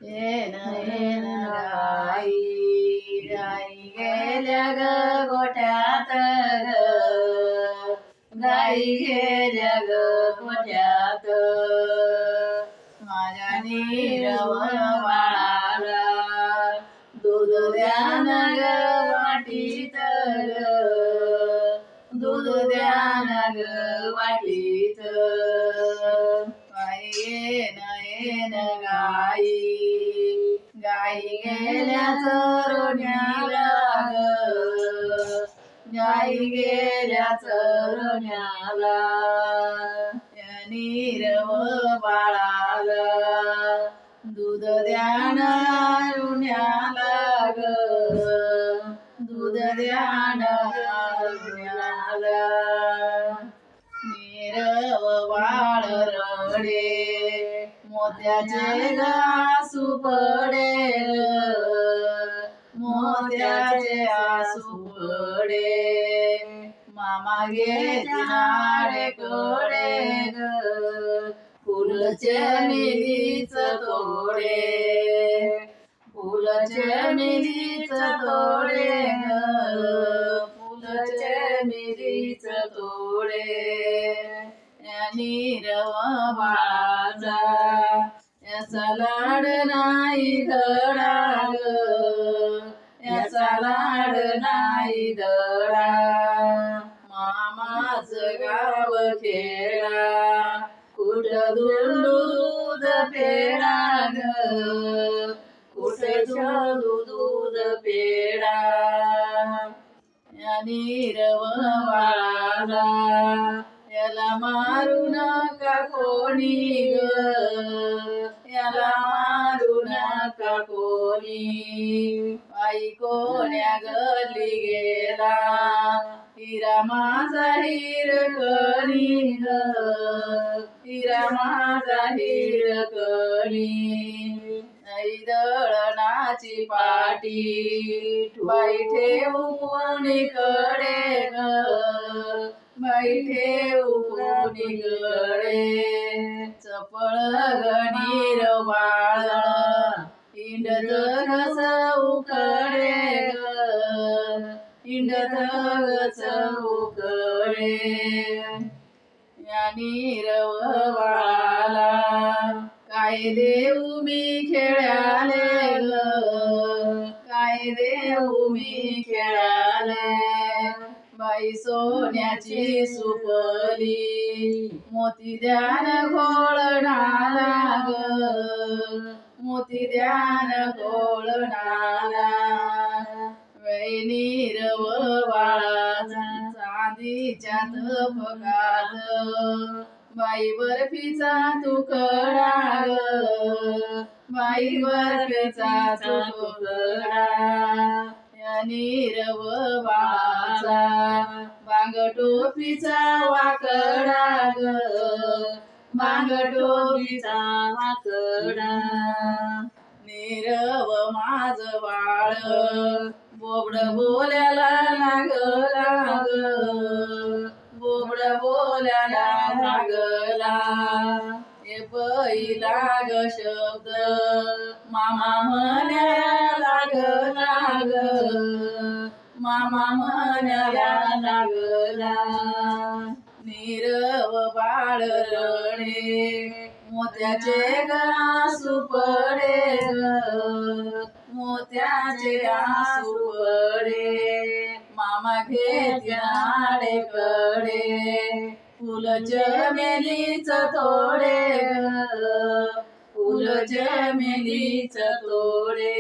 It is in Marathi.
येन येन गाई गाई गेल्या ग गोठ्यात ग गाई गेल्या ग गोठ्यात माझ्या नीरव बाळाला दूध द्यान ग वाटीत ग दूध द्यान ग वाटीत येन येन गाई गाई गेल्या चरोण्याला ग गाई गेल्या चरोण्याला नीरव बाळाला दूध द्यान रुण्याला ग दूध द्यान रुण्याला नीरव बाळ रडे मोत्याचे आसू पडे मोत्याचे आसू पडे मामा घेतनारे कडे ग फुलचे मिलीच तोडे फुलचे मिलीच तोडे ग फुलचे मिलीच तोडे नीरव बाळाचा याचा लाड नाही धडा ग याचा लाड नाही धडा मामाच गाव खेळा कुठ दूध पेडा ग कुठ दूध पेडा या नीरव बाळाला याला मारू नका कोणी ग याला मारू नका कोणी आई कोण्या गली गेला हिरा माझा हिरकणी ग हिरा माझा हिरकणी आई दळणाची पाटी बाई ठेवू कोणीकडे ग बाई ठेवू कोणीकडे चपळ गणीर बाळ इंडत घस उकडे ग इंडत घस उकडे या नीरव बाळाला काय देऊ मी खेळाले ग काय देऊ मी खेळाले बाई सोन्याची सुपली मोती द्यान घोळणाला ग मोती द्यान घोळणाला नीरव बाळाचा चांदीच्या तपकात बाई बर्फीचा तुकडा ग बाई बर्फीचा तुकडा या नीरव बाळाचा बांग टोपीचा वाकडा ग बांग टोपीचा वाकडा नीरव माझ बाळ बोबड बोल्याला लागला ग बोबड बोल्याला लागला हे पहिला ग शब्द मामा म्हणायला लागला ग मामा म्हणायला लागला नीरव बाळ रडे मोत्याचे आसू पडे ग मोत्याचे आसू पडे मामा घेत्याडे कडे फुल चमेलीच तोडे ग फुल चमेलीच तोडे